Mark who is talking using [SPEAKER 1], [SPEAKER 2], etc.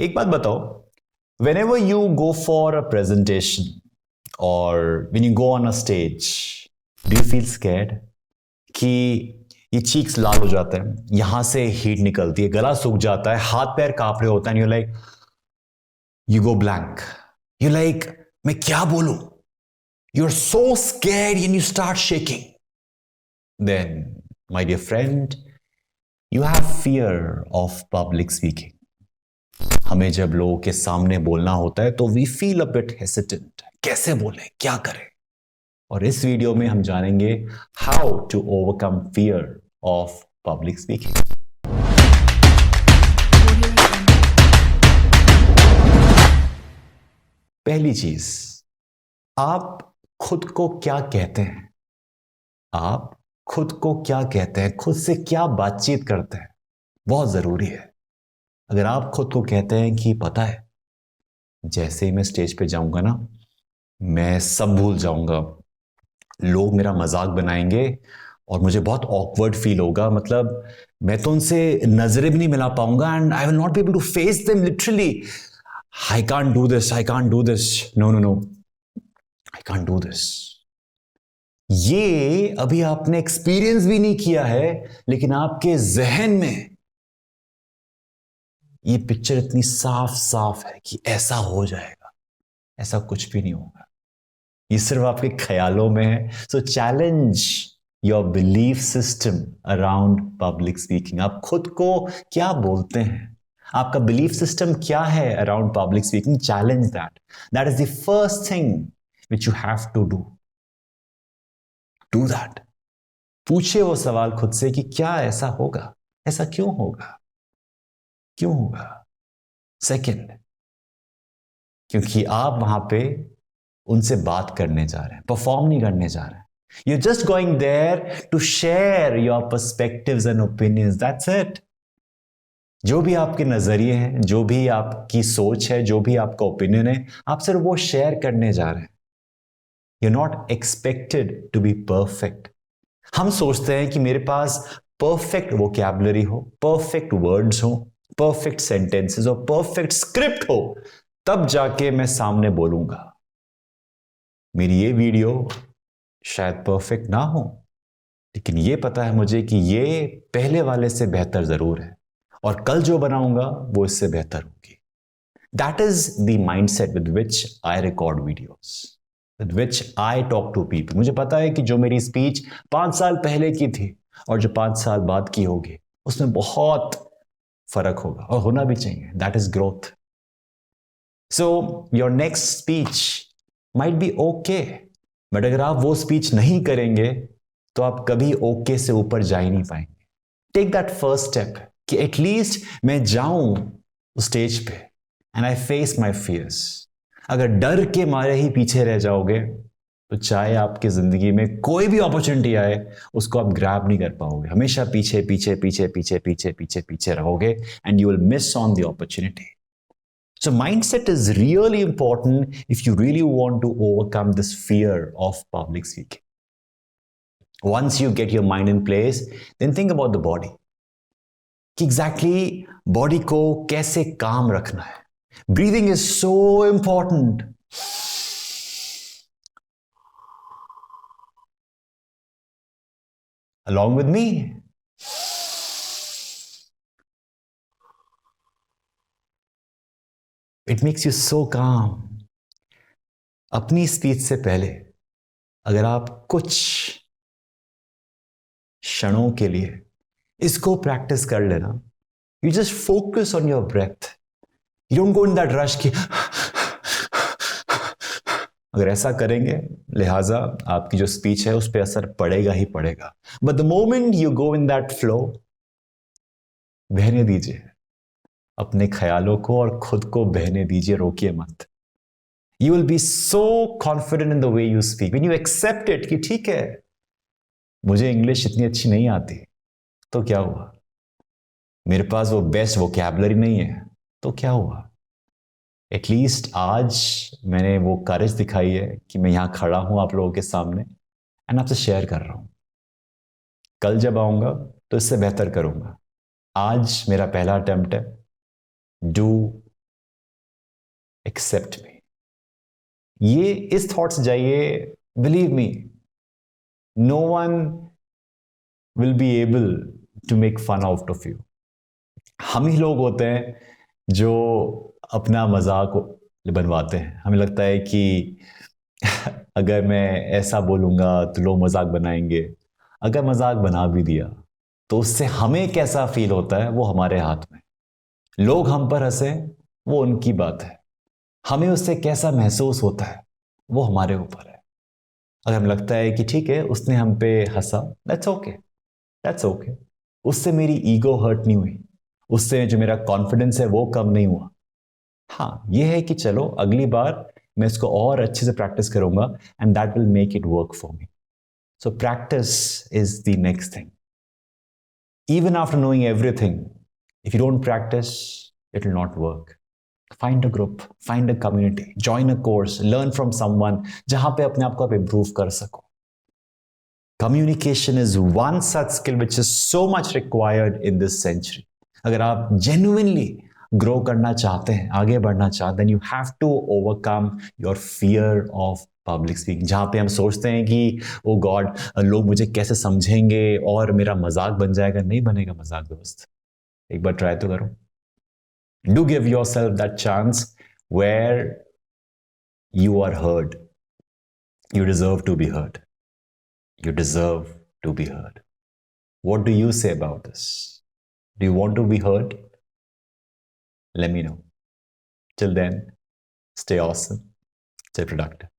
[SPEAKER 1] एक बात बताओ, whenever you go for a presentation or when you go on a stage, do you feel scared कि ये cheeks लाल हो जाते हैं, यहां से हीट निकलती है, गला सूख जाता है, हाथ पैर कांप रहे होता है, you like you go blank, you like मैं क्या बोलूं, you are so scared and you start shaking. Then my dear friend, you have fear of public speaking. हमें जब लोगों के सामने बोलना होता है तो we feel a bit hesitant, कैसे बोलें, क्या करें. और इस वीडियो में हम जानेंगे how to overcome fear of public speaking. पहली चीज, आप खुद को क्या कहते हैं. आप खुद को क्या कहते हैं, खुद से क्या बातचीत करते हैं, बहुत जरूरी है. अगर आप खुद को कहते हैं कि पता है, जैसे ही मैं स्टेज पे जाऊंगा ना, मैं सब भूल जाऊंगा, लोग मेरा मजाक बनाएंगे और मुझे बहुत ऑकवर्ड फील होगा, मतलब मैं तो उनसे नजरें भी नहीं मिला पाऊंगा and I will not be able to face them literally. I can't do this, I can't do this, no no no, I can't do this. ये अभी आपने एक्सपीरियंस भी नहीं किया है, लेकिन आपके जहन में ये पिक्चर इतनी साफ साफ है कि ऐसा हो जाएगा. ऐसा कुछ भी नहीं होगा, ये सिर्फ आपके ख्यालों में है. सो challenge your belief system around public speaking. आप खुद को क्या बोलते हैं, आपका बिलीफ सिस्टम क्या है around public speaking. Challenge that. That is the first thing which you have to do. Do that. पूछिए वो सवाल खुद से कि क्या ऐसा होगा, ऐसा क्यों होगा, क्यों होगा. सेकंड, क्योंकि आप वहां पे उनसे बात करने जा रहे हैं, परफॉर्म नहीं करने जा रहे हैं. You're just going there to share your perspectives and opinions. That's it. जो भी आपके नजरिए हैं, जो भी आपकी सोच है, जो भी आपका ओपिनियन है, आप सिर्फ वो शेयर करने जा रहे हैं. You're not expected to be perfect. हम सोचते हैं कि मेरे पास परफेक्ट वोकैबुलरी हो, परफेक्ट वर्ड्स हो, परफेक्ट सेंटेंसेस हो, परफेक्ट स्क्रिप्ट हो, तब जाके मैं सामने बोलूंगा. मेरी ये वीडियो शायद परफेक्ट ना हो, लेकिन ये पता है मुझे कि ये पहले वाले से बेहतर जरूर है, और कल जो बनाऊंगा वो इससे बेहतर होगी. That is the mindset with which I record videos, with which I talk to people. मुझे पता है कि जो मेरी स्पीच 5 साल पहले की थी और जो 5 साल बाद की होगी, उसमें बहुत फर्क होगा, और होना भी चाहिए. That is growth. So your next speech might be okay, but अगर आप वो स्पीच नहीं करेंगे तो आप कभी ओके से ऊपर जा ही नहीं पाएंगे. टेक दैट फर्स्ट स्टेप कि एटलीस्ट मैं जाऊं स्टेज पे and I face my fears. अगर डर के मारे ही पीछे रह जाओगे तो चाहे आपकी जिंदगी में कोई भी अपॉर्चुनिटी आए, उसको आप ग्रैब नहीं कर पाओगे. हमेशा पीछे पीछे पीछे पीछे पीछे पीछे पीछे रहोगे and you will miss on the opportunity. So mindset is really important if you really want to overcome this fear of public speaking. Once you get your mind in place, then think about the body. कि exactly body को कैसे काम रखना है. Breathing is so important. Along with me. It makes you so calm. अपनी speech से पहले अगर आप कुछ क्षणों के लिए इसको प्रैक्टिस कर लेना, you just focus on your breath. You don't go in that rush की. अगर ऐसा करेंगे, लिहाजा आपकी जो स्पीच है उस पर असर पड़ेगा ही पड़ेगा. But the moment you go in that flow, बहने दीजिए अपने ख्यालों को और खुद को बहने दीजिए, रोकिए मत. You will be so confident in the way you speak. When you accept it कि ठीक है, मुझे इंग्लिश इतनी अच्छी नहीं आती, तो क्या हुआ, मेरे पास वो बेस्ट वोकैबुलरी नहीं है, तो क्या हुआ. एटलीस्ट आज मैंने वो करेज दिखाई है कि मैं यहां खड़ा हूं आप लोगों के सामने एंड आपसे शेयर कर रहा हूं. कल जब आऊंगा तो इससे बेहतर करूंगा. आज मेरा पहला अटेम्प्ट है. Do accept me. ये इस थॉट से जाइए, believe me, no one will be able to make fun out of you. हम ही लोग होते हैं जो अपना मजाक बनवाते हैं। हमें लगता है कि अगर मैं ऐसा बोलूंगा तो लोग मजाक बनाएंगे। अगर मजाक बना भी दिया तो उससे हमें कैसा फील होता है वो हमारे हाथ में। लोग हम पर हंसे वो उनकी बात है, हमें उससे कैसा महसूस होता है वो हमारे ऊपर है। अगर हमें लगता है कि ठीक है उसने हम पे हंसा, दैट्स ओके, दैट्स ओके, उससे मेरी ईगो हर्ट नहीं हुई, उससे जो मेरा कॉन्फिडेंस है वो कम नहीं हुआ। हाँ, ये है कि चलो अगली बार मैं इसको और अच्छे से प्रैक्टिस करूंगा and that will make it work for me. So practice is the next thing. Even after knowing everything, if you don't practice, it will not work. Find a group, find a community, join a course, learn from someone जहां पे अपने आप को आप improve कर सको। Communication is one such skill which is so much required in this century. अगर आप genuinely grow करना चाहते हैं, आगे बढ़ना चाहते हैं, then you have to overcome your fear of public speaking. जहां पे हम सोचते हैं कि ओ गॉड, लोग मुझे कैसे समझेंगे और मेरा मजाक बन जाएगा। नहीं बनेगा मजाक दोस्त, एक बार ट्राई तो करो। Do give yourself that chance where you are heard. You deserve to be heard, you deserve to be heard. What do you say about this? Do you want to be heard? Let me know. Till then, stay awesome, stay productive.